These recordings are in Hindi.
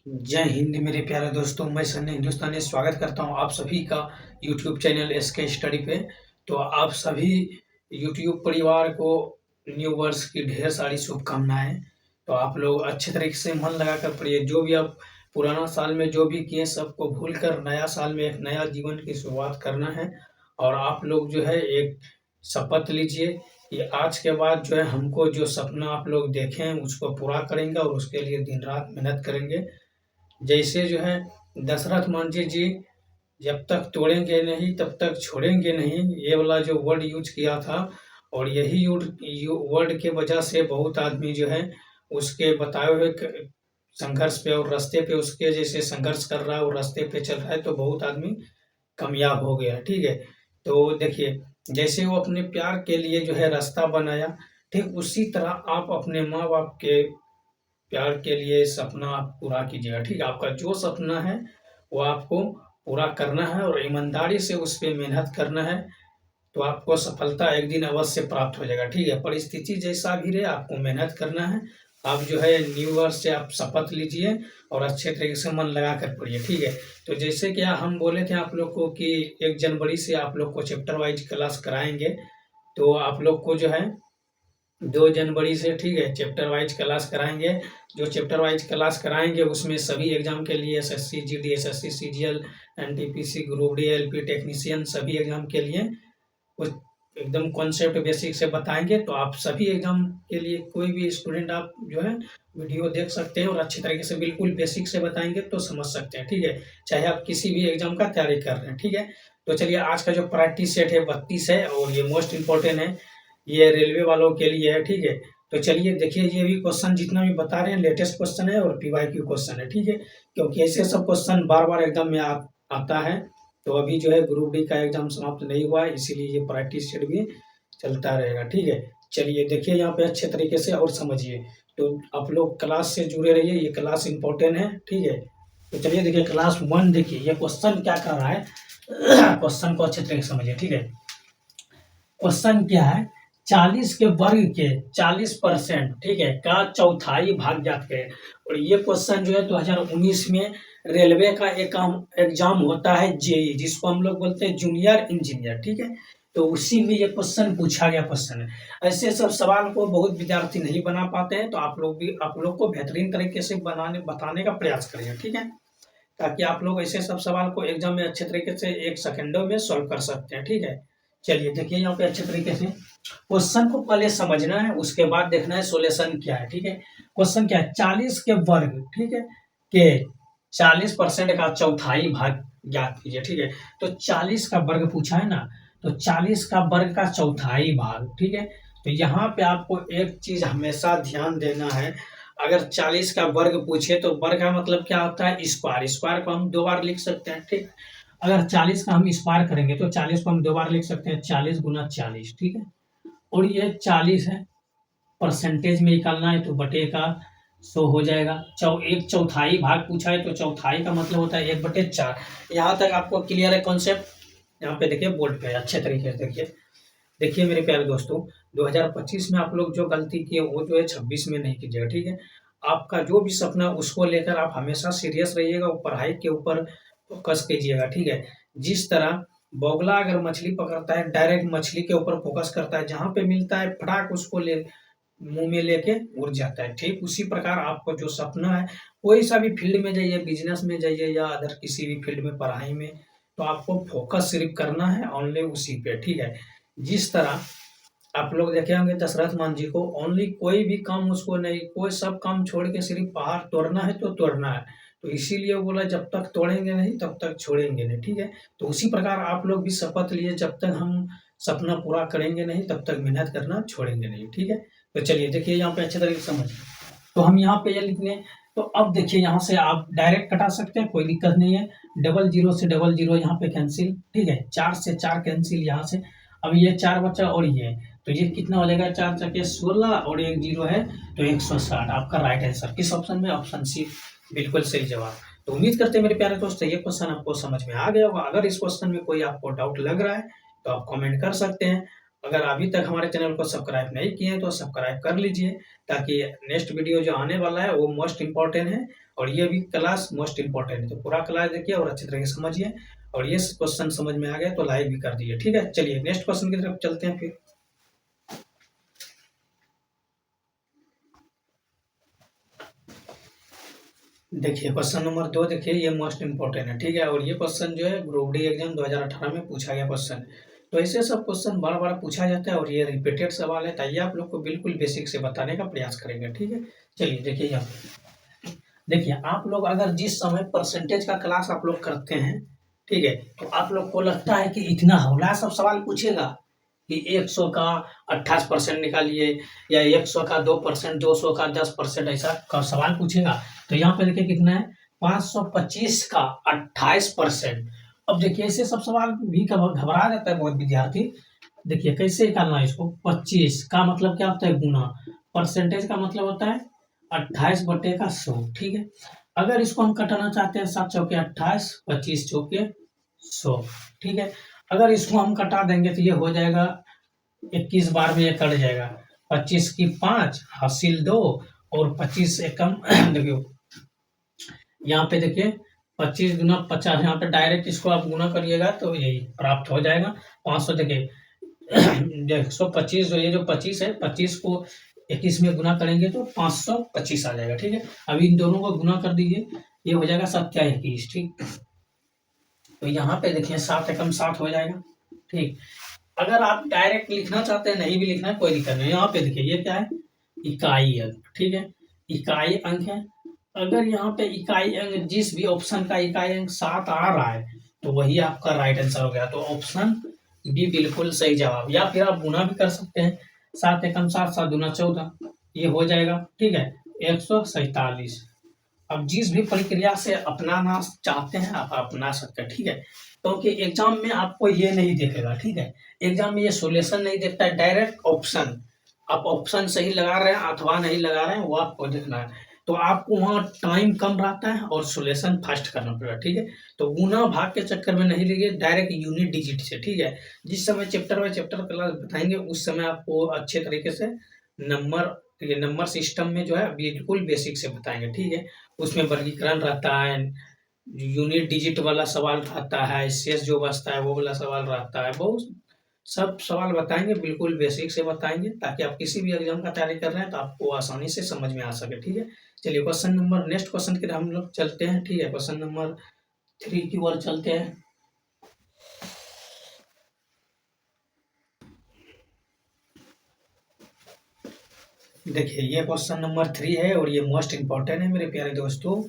जय हिंद मेरे प्यारे दोस्तों, मैं सन्नी हिंदुस्तानी स्वागत करता हूं आप सभी का यूट्यूब चैनल एसके स्टडी पे। तो आप सभी यूट्यूब परिवार को न्यू वर्ष की ढेर सारी शुभकामनाएं। तो आप लोग अच्छे तरीके से मन लगाकर पढ़िए। जो भी आप पुराना साल में जो भी किए सबको भूल कर नया साल में एक नया जीवन की शुरुआत करना है। और आप लोग जो है एक शपथ लीजिए कि आज के बाद जो है हमको जो सपना आप लोग देखे हैं उसको पूरा करेंगे और उसके लिए दिन रात मेहनत करेंगे। जैसे जो है दशरथ मांझी जी जब तक तोड़ेंगे नहीं तब तक छोड़ेंगे नहीं, ये वाला जो वर्ड यूज किया था। और यही वर्ड के वजह से बहुत आदमी जो है उसके बताए हुए संघर्ष पे और रास्ते पे उसके जैसे संघर्ष कर रहा है और रास्ते पे चल रहा है, तो बहुत आदमी कामयाब हो गया। ठीक है, तो देखिए जैसे वो अपने प्यार के लिए जो है रास्ता बनाया, ठीक उसी तरह आप अपने माँ बाप के प्यार के लिए सपना आप पूरा कीजिएगा। ठीक है, आपका जो सपना है वो आपको पूरा करना है और ईमानदारी से उस पे मेहनत करना है, तो आपको सफलता एक दिन अवश्य प्राप्त हो जाएगा। ठीक है, परिस्थिति जैसा भी रहे आपको मेहनत करना है। आप जो है न्यू ईयर से आप शपथ लीजिए और अच्छे तरीके से मन लगा कर पढ़िए। ठीक है, तो जैसे कि हम बोले थे आप लोग को कि 1 जनवरी से आप लोग को चैप्टर वाइज क्लास कराएंगे, तो आप लोग को जो है 2 जनवरी से ठीक है चैप्टर वाइज क्लास कराएंगे। जो चैप्टर वाइज क्लास कराएंगे उसमें सभी एग्जाम के लिए SSC GD, SSC CGL, NTPC, group D, LP technician सभी एग्जाम के लिए कुछ एकदम कॉन्सेप्ट बेसिक से बताएंगे। तो आप सभी एग्जाम के लिए कोई भी स्टूडेंट आप जो है वीडियो देख सकते हैं और अच्छी तरीके से बिल्कुल बेसिक से बताएंगे तो समझ सकते हैं। ठीक है, चाहे आप किसी भी एग्जाम का तैयारी कर रहे हैं। ठीक है, तो चलिए आज का जो प्रैक्टिस सेट है 32 है और ये मोस्ट इंपॉर्टेंट है, ये रेलवे वालों के लिए है। ठीक है, तो चलिए देखिए ये भी क्वेश्चन जितना भी बता रहे हैं लेटेस्ट क्वेश्चन है और पीवाईक्यू क्वेश्चन है। ठीक है, क्योंकि ऐसे सब क्वेश्चन बार बार एग्जाम में आता है। तो अभी जो है ग्रुप डी का एग्जाम समाप्त नहीं हुआ है, इसीलिए ये प्रैक्टिस सेट भी चलता रहेगा। ठीक है, चलिए देखिए यहाँ पे अच्छे तरीके से और समझिए। तो आप लोग क्लास से जुड़े रहिए, ये क्लास इंपॉर्टेंट है। ठीक है, तो चलिए देखिए क्लास 1 देखिए ये क्वेश्चन क्या कर रहा है। क्वेश्चन को अच्छे तरीके से समझिए। ठीक है, क्वेश्चन क्या है, 40 के वर्ग के 40% ठीक है का चौथाई भाग ज्ञात करें। और ये क्वेश्चन जो है 2019 में रेलवे का एक एग्जाम होता है जेई, जिसको हम लोग बोलते हैं जूनियर इंजीनियर। ठीक है, तो उसी में ये क्वेश्चन पूछा गया क्वेश्चन है। ऐसे सब सवाल को बहुत विद्यार्थी नहीं बना पाते हैं, तो आप लोग को बेहतरीन तरीके से बताने का प्रयास करिए। ठीक है, ताकि आप लोग ऐसे सब सवाल को एग्जाम में अच्छे तरीके से 1 सेकंडों में सॉल्व कर सकते हैं। ठीक है, चलिए देखिए यहाँ पे अच्छे तरीके से क्वेश्चन को पहले समझना है, उसके बाद देखना है सॉल्यूशन क्या है। ठीक है, क्वेश्चन क्या है, 40 के वर्ग ठीक है के 40% का चौथाई भाग ज्ञात कीजिए। ठीक है, तो 40 का वर्ग पूछा है ना, तो 40 का वर्ग का चौथाई भाग। ठीक है, तो यहाँ पे आपको एक चीज हमेशा ध्यान देना है, अगर 40 का वर्ग पूछे तो वर्ग का मतलब क्या होता है, स्क्वायर। स्क्वायर को हम 2 बार लिख सकते हैं। ठीक, अगर 40 का हम स्क्वायर करेंगे तो 40 को हम 2 बार लिख सकते हैं, 40 गुना 40। ठीक है, और ये 40 है, परसेंटेज में निकालना है तो बटे का 100 हो जाएगा। एक चौथाई भाग पूछा है तो चौथाई का मतलब होता है 1/4। यहाँ तक आपको क्लियर है कॉन्सेप्ट। यहाँ पे देखिए बोर्ड पे अच्छे तरीके से देखिए। देखिए मेरे प्यारे दोस्तों, 2025 में आप लोग जो गलती किए वो जो है 26 में नहीं कीजिएगा। ठीक है, आपका जो भी सपना उसको लेकर आप हमेशा सीरियस रहिएगा और पढ़ाई के ऊपर फोकस कीजिएगा। ठीक है, जिस तरह बगुला अगर मछली पकड़ता है डायरेक्ट मछली के ऊपर फोकस करता है, जहाँ पे मिलता है फटाक उसको ले मुंह में लेके उड़ जाता है। ठीक उसी प्रकार आपको जो सपना है, कोई सा भी फील्ड में जाइए, बिजनेस में जाइए या अदर किसी भी फील्ड में, पढ़ाई में, तो आपको फोकस सिर्फ करना है ओनली उसी पे। ठीक है, जिस तरह आप लोग देखे होंगे दशरथ मान जी को, ओनली कोई भी काम उसको नहीं, कोई सब काम छोड़ के सिर्फ पहाड़ तोड़ना है तो तोड़ना है। तो इसीलिए वो बोला जब तक तोड़ेंगे नहीं तब तक छोड़ेंगे नहीं। ठीक है, तो उसी प्रकार आप लोग भी शपथ लिए, जब तक हम सपना पूरा करेंगे नहीं तब तक मेहनत करना छोड़ेंगे नहीं। ठीक है, तो चलिए देखिए यहाँ पे अच्छे तरीके से समझिए। तो हम यहाँ पे ये लिखने, तो अब देखिए यहाँ से आप डायरेक्ट कटा सकते हैं, कोई दिक्कत नहीं है। 00 से 00 यहाँ पे कैंसिल। ठीक है, 4 से 4 कैंसिल यहाँ से। अब ये 4 बचा और ये, तो ये कितना हो जाएगा, 4 चके 16 और 1 जीरो है तो 160 आपका राइट आंसर। किस ऑप्शन में, ऑप्शन सी बिल्कुल सही जवाब। तो उम्मीद करते हैं मेरे प्यारे दोस्तों ये क्वेश्चन आपको समझ में आ गया होगा। अगर इस क्वेश्चन में कोई आपको डाउट लग रहा है तो आप कमेंट कर सकते हैं। अगर अभी तक हमारे चैनल को सब्सक्राइब नहीं किए हैं तो सब्सक्राइब कर लीजिए, ताकि नेक्स्ट वीडियो जो आने वाला है वो मोस्ट इम्पोर्टेंट है और ये भी क्लास मोस्ट इम्पोर्टेंट है। तो पूरा क्लास देखिए और अच्छी तरह से समझिए, और ये क्वेश्चन समझ में आ गया तो लाइक भी कर दीजिए। ठीक है, चलिए नेक्स्ट क्वेश्चन की तरफ चलते हैं फिर। देखिए क्वेश्चन नंबर 2 देखिए, ये मोस्ट इम्पोर्टेंट है। ठीक है, और ये क्वेश्चन जो है ग्रुप डी एग्जाम 2018 में पूछा गया क्वेश्चन। तो ऐसे सब क्वेश्चन बड़ा बड़ा पूछा जाता है और ये रिपीटेड सवाल है, ताकि आप लोग को बिल्कुल बेसिक से बताने का प्रयास करेंगे। ठीक है, चलिए देखिए यहाँ, देखिए आप लोग अगर जिस समय परसेंटेज का क्लास आप लोग करते हैं, ठीक है, तो आप लोग को लगता है कि इतना हौला सब सवाल पूछेगा कि 100 का 28% निकालिए, या 100 का 2%, 200 का 10%, ऐसा का सवाल पूछेगा। तो यहाँ पे देखिए कितना है, 525 का 28%। अब देखिए ऐसे सब सवाल भी घबरा जाता है बहुत विद्यार्थी। देखिए कैसे निकालना है इसको, 25 का मतलब क्या होता है, गुना, परसेंटेज का मतलब होता है 28/100। ठीक है, अगर इसको हम कटाना चाहते हैं, 7 चौके 28, 25 चौके 100। ठीक है, अगर इसको हम कटा देंगे तो ये हो जाएगा 21 बार में ये कट जाएगा, 25 की 5 हासिल 2, और 25 एकम देखियो यहाँ पे देखिए 25 गुना 50, यहाँ पे डायरेक्ट इसको आप गुना करिएगा तो यही प्राप्त हो जाएगा 500। देखिए 125 जो ये जो 25 है, 25 को 21 में गुना करेंगे तो 525 आ जाएगा। ठीक है, अभी इन दोनों को गुना कर दीजिए, ये हो जाएगा 7×21। ठीक, तो यहाँ पे देखिए 7 एकम 7 हो जाएगा। ठीक, अगर आप डायरेक्ट लिखना चाहते हैं, नहीं भी लिखना है कोई दिक्कत नहीं। यहाँ पे देखिए ये क्या है, इकाई अंक। ठीक है, इकाई अंक है। अगर यहाँ पे इकाई अंक, जिस भी ऑप्शन का इकाई अंक 7 आ रहा है तो वही आपका राइट आंसर हो गया। तो ऑप्शन बी बिल्कुल सही जवाब। या फिर आप गुना भी कर सकते हैं, 7 एकम 7, 7 दूना 14, ये हो जाएगा। ठीक है, 147। अब जिस भी प्रक्रिया से अपनाना चाहते हैं आप अपना सकते हैं। ठीक है, क्योंकि एग्जाम में आपको ये नहीं देखेगा। ठीक है, एग्जाम में ये सॉल्यूशन नहीं देखता है, डायरेक्ट ऑप्शन, आप ऑप्शन सही लगा रहे हैं अथवा नहीं लगा रहे हैं वो आपको देखना है। तो आपको वहाँ टाइम कम रहता है और सॉल्यूशन फास्ट करना पड़ेगा। ठीक है, तो गुना भाग के चक्कर में नहीं लीजिए, डायरेक्ट यूनिट डिजिट से। ठीक है, जिस समय चैप्टर बाय चैप्टर क्लास बताएंगे उस समय आपको अच्छे तरीके से नंबर, ये नंबर सिस्टम में जो है बिल्कुल बेसिक से बताएंगे। ठीक है, उसमें वर्गीकरण रहता है, यूनिट डिजिट वाला सवाल रहता है, शेष जो बचता है वो वाला सवाल रहता है, बहुत सब सवाल बताएंगे, बिल्कुल बेसिक से बताएंगे, ताकि आप किसी भी एग्जाम का तैयारी कर रहे हैं तो आपको आसानी से समझ में आ सके। ठीक है, चलिए क्वेश्चन नंबर, नेक्स्ट क्वेश्चन की तरफ हम लोग चलते हैं। ठीक है, क्वेश्चन नंबर 3 की ओर चलते हैं। देखिए ये क्वेश्चन नंबर 3 है और ये मोस्ट इंपॉर्टेंट है मेरे प्यारे दोस्तों।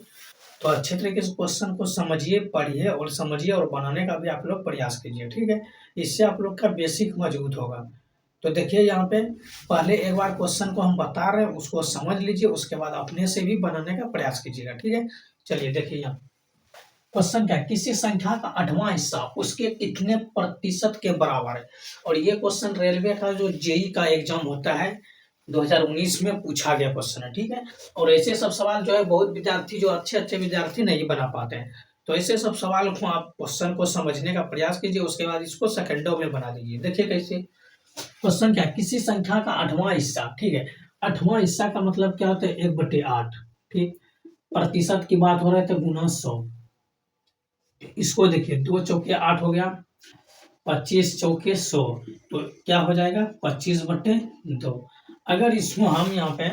तो अच्छे तरीके से क्वेश्चन को समझिए, पढ़िए और समझिए, और बनाने का भी आप लोग प्रयास कीजिए। ठीक है, इससे आप लोग का बेसिक मजबूत होगा। तो देखिए यहाँ पे पहले एक बार क्वेश्चन को हम बता रहे हैं, उसको समझ लीजिए, उसके बाद अपने से भी बनाने का प्रयास कीजिएगा। ठीक है, चलिए देखिए यहाँ क्वेश्चन क्या है, किसी संख्या का 8वां हिस्सा उसके कितने प्रतिशत के बराबर है। और ये क्वेश्चन रेलवे का जो जेई का एग्जाम होता है 2019 में पूछा गया क्वेश्चन है। ठीक है, और ऐसे सब सवाल जो है बहुत विद्यार्थी, जो अच्छे अच्छे विद्यार्थी नहीं बना पाते हैं। तो ऐसे सब सवाल को आप क्वेश्चन को समझने का प्रयास कीजिए, उसके बाद इसको सेकंडों में बना दीजिए। देखिए कैसे क्वेश्चन क्या है, किसी संख्या का 8वां हिस्सा। ठीक है, 8वां हिस्सा का मतलब क्या होता है, 1/8। ठीक, प्रतिशत की बात हो रहा है तो गुना 100। इसको देखिए 2 चौके 8 हो गया, 25 चौके 100, तो क्या हो जाएगा 25/2। अगर इसको हम यहाँ पे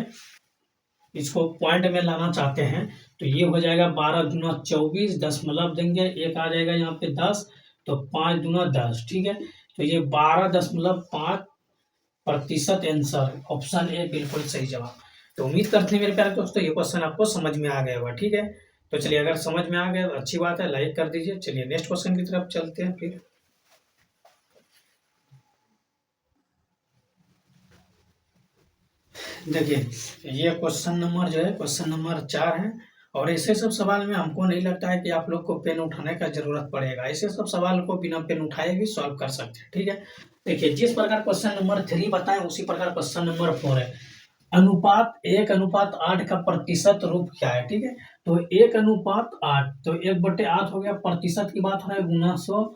इसको पॉइंट में लाना चाहते हैं तो ये हो जाएगा 12 दूना 24, दशमलव देंगे, एक आ जाएगा यहाँ पे 10, तो 5 दूना 10। ठीक है, तो ये 12.5% आंसर, ऑप्शन ए बिल्कुल सही जवाब। तो उम्मीद करते हैं मेरे प्यारे दोस्तों ये क्वेश्चन आपको समझ में आ गया होगा। ठीक है, तो चलिए अगर समझ में आ गया तो अच्छी बात है, लाइक कर दीजिए। चलिए नेक्स्ट क्वेश्चन की तरफ चलते हैं फिर। देखिए ये क्वेश्चन नंबर जो है क्वेश्चन नंबर 4 है, और ऐसे सब सवाल में हमको नहीं लगता है कि आप लोग को पेन उठाने का जरूरत पड़ेगा। ऐसे सब सवाल को बिना पेन उठाए भी सॉल्व कर सकते हैं। ठीक है, देखिए जिस प्रकार क्वेश्चन नंबर 3 बताएं उसी प्रकार क्वेश्चन नंबर 4 है। अनुपात 1:8 का प्रतिशत रूप क्या है। ठीक है, तो 1:8, तो 1/8 हो गया, प्रतिशत की बात हो रहा है गुना 100,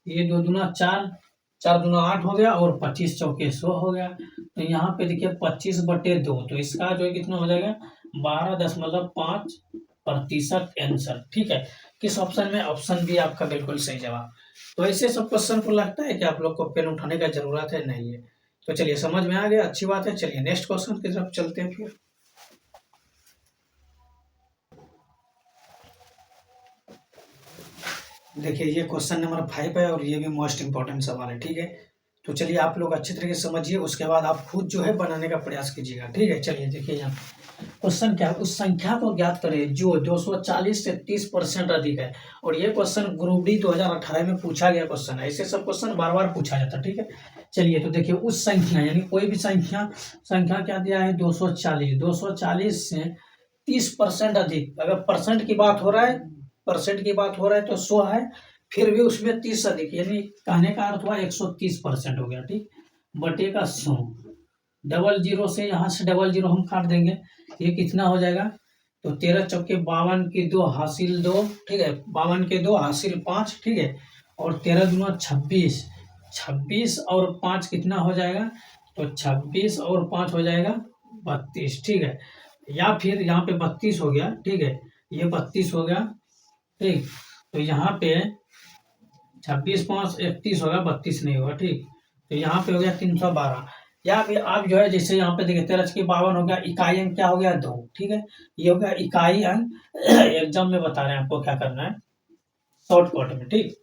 ये 2 दूना 4, 4 दूना 8 हो गया और 25 चौके 100 हो गया। तो यहाँ पे देखिए 25/2, तो इसका जो है कितना हो जाएगा 12.5% आंसर। ठीक है, किस ऑप्शन में? ऑप्शन बी आपका बिल्कुल सही जवाब। तो ऐसे सब क्वेश्चन को लगता है कि आप लोग को पेन उठाने का जरूरत है? नहीं है। तो चलिए समझ में आ गया, अच्छी बात है। चलिए नेक्स्ट क्वेश्चन की तरफ चलते हैं फिर। देखिए ये क्वेश्चन नंबर 5 है और ये भी मोस्ट इंपॉर्टेंट सवाल है। ठीक है, तो चलिए आप लोग अच्छी तरीके से समझिए, उसके बाद आप खुद जो है बनाने का प्रयास कीजिएगा। ठीक है, चलिए देखिए यहाँ क्वेश्चन क्या है, उस संख्या को ज्ञात करें जो 240 से 30% अधिक है। और ये क्वेश्चन ग्रुप डी 2018 में पूछा गया क्वेश्चन है। ऐसे सब क्वेश्चन बार बार पूछा जाता है। ठीक है, चलिए तो देखिए उस संख्या यानी कोई भी संख्या क्या दिया है 240 से 30% अधिक। अगर परसेंट की बात हो रहा है तो 100 है, फिर भी उसमें 30 अधिक, यानी कहने का अर्थ हुआ 130% हो गया। ठीक, बटे का 100, डबल जीरो से यहाँ से डबल जीरो हम काट देंगे, ये कितना हो जाएगा? तो 13 चौके 52 की 2 हासिल 2। ठीक है, 52 के 2 हासिल 5। ठीक है, और 13 दूना 26, 26 और 5 कितना हो जाएगा? तो 26 और 5 हो जाएगा 32। ठीक है, या फिर यहाँ पे 32 हो गया। ठीक है, ये 32 हो गया। ठीक, तो यहाँ पे 26 5 31 होगा, 32 नहीं होगा। ठीक, तो यहाँ पे हो गया 312। या फिर आप जो है जैसे यहाँ पे देखिए 13 के 52 हो गया, इकाई अंक क्या हो गया 2। ठीक है, ये हो गया इकाई अंक। एग्जाम में बता रहे हैं आपको क्या करना है शॉर्टकट में। ठीक,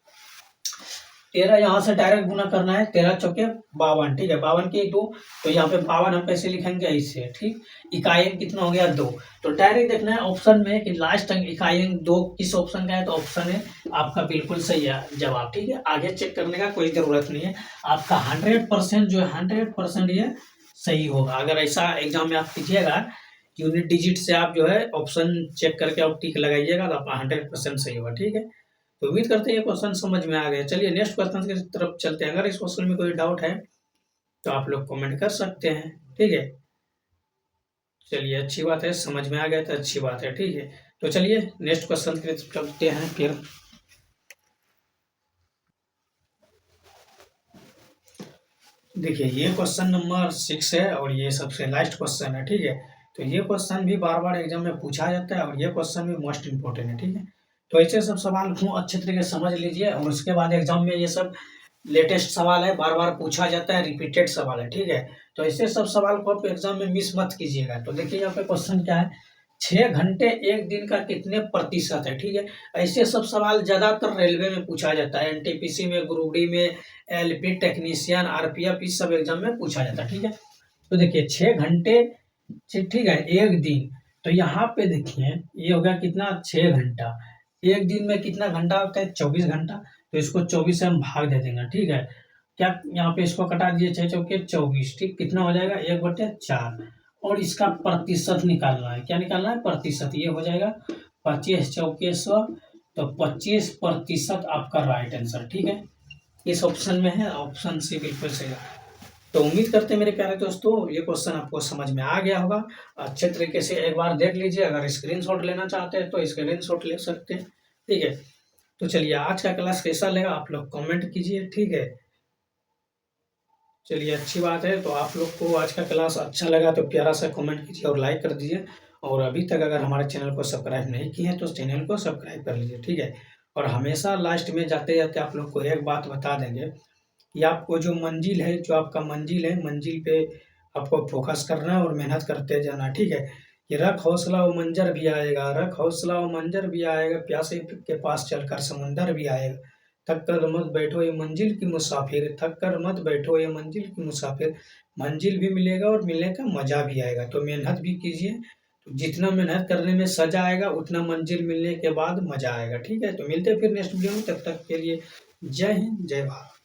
13 यहाँ से डायरेक्ट गुना करना है, 13 चौके 52। ठीक है, 52 के 2, तो यहाँ पे 52 हम कैसे लिखेंगे? ऐसे। ठीक, इकाई अंक कितना हो गया 2। तो डायरेक्ट देखना है ऑप्शन में कि लास्ट अंक इकाई अंक 2 किस ऑप्शन का है, तो ऑप्शन है आपका बिल्कुल सही है जवाब। ठीक है, आगे चेक करने का कोई जरूरत नहीं है, आपका 100% जो है 100% ये सही होगा। अगर ऐसा एग्जाम में आप कीजिएगा यूनिट डिजिट से, आप जो है ऑप्शन चेक करके आप टिक लगाइएगा तो आपका 100% सही होगा। ठीक है, तो उम्मीद करते हैं ये क्वेश्चन समझ में आ गया। चलिए नेक्स्ट क्वेश्चन की तरफ चलते हैं। अगर इस क्वेश्चन में कोई डाउट है तो आप लोग कमेंट कर सकते हैं। ठीक है, चलिए अच्छी बात है, समझ में आ गया तो अच्छी बात है। ठीक है, तो चलिए नेक्स्ट क्वेश्चन की तरफ चलते हैं फिर। देखिए ये क्वेश्चन नंबर 6 है और ये सबसे लास्ट क्वेश्चन है। ठीक है, तो ये क्वेश्चन भी बार बार एग्जाम में पूछा जाता है और ये क्वेश्चन भी मोस्ट इंपॉर्टेंट है। ठीक है, तो ऐसे सब सवाल को अच्छे तरीके से समझ लीजिए और उसके बाद एग्जाम में ये सब लेटेस्ट सवाल है, बार बार पूछा जाता है, रिपीटेड सवाल है। ठीक है, तो ऐसे सब सवाल को आप एग्जाम में मिस मत कीजिएगा। तो देखिए यहाँ पे क्वेश्चन क्या है, 6 घंटे एक दिन का कितने प्रतिशत है? ठीक है, ऐसे सब सवाल ज्यादातर रेलवे में पूछा जाता है, एनटीपीसी में, ग्रुप डी में, एलपी टेक्नीशियन, आरपीएफ, इस सब एग्जाम में पूछा जाता है। ठीक है, तो देखिए 6 घंटे, ठीक है, एक दिन, तो यहाँ पे देखिए ये हो गया कितना 6 घंटा। एक दिन में कितना घंटा होता है? 24 घंटा। तो इसको 24 से हम भाग दे देंगे। ठीक है, क्या यहाँ पे इसको कटा दिए 6 चौके 24। ठीक, कितना हो जाएगा 1/4। और इसका प्रतिशत निकालना है। क्या निकालना है? प्रतिशत। ये हो जाएगा 25 चौके 100, तो 25% आपका राइट आंसर। ठीक है, इस ऑप्शन में है, ऑप्शन सी बिल्कुल सही है। तो उम्मीद करते हैं मेरे प्यारे दोस्तों ये क्वेश्चन आपको समझ में आ गया होगा। अच्छे तरीके से एक बार देख लीजिए, अगर स्क्रीनशॉट लेना चाहते हैं तो स्क्रीनशॉट ले सकते हैं। ठीक है, तो चलिए आज का क्लास कैसा लगा आप लोग कमेंट कीजिए। ठीक है, चलिए अच्छी बात है। तो आप लोग को आज का क्लास अच्छा लगा तो प्यारा सा कमेंट कीजिए और लाइक कर दीजिए। और अभी तक अगर हमारे चैनल को सब्सक्राइब नहीं किए हैं तो चैनल को सब्सक्राइब कर लीजिए। ठीक है, और हमेशा लास्ट में जाते जाते आप लोग को एक बात बता देंगे कि आपको जो मंजिल है, जो आपका मंजिल है, मंजिल पे आपको फोकस करना है और मेहनत करते जाना। ठीक है, कि रख हौसला वो मंजर भी आएगा, रख हौसला वो मंजर भी आएगा, प्यासे के पास चलकर समुंदर भी आएगा। थक कर मत बैठो ये मंजिल की मुसाफिर, थक कर मत बैठो ये मंजिल की मुसाफिर। मंजिल भी मिलेगा और मिलने का मजा भी आएगा। तो मेहनत भी कीजिए, तो जितना मेहनत करने में सजा आएगा उतना मंजिल मिलने के बाद मजा आएगा। ठीक है, तो मिलते हैं फिर नेक्स्ट वीडियो में, तब तक के लिए जय हिंद जय भारत।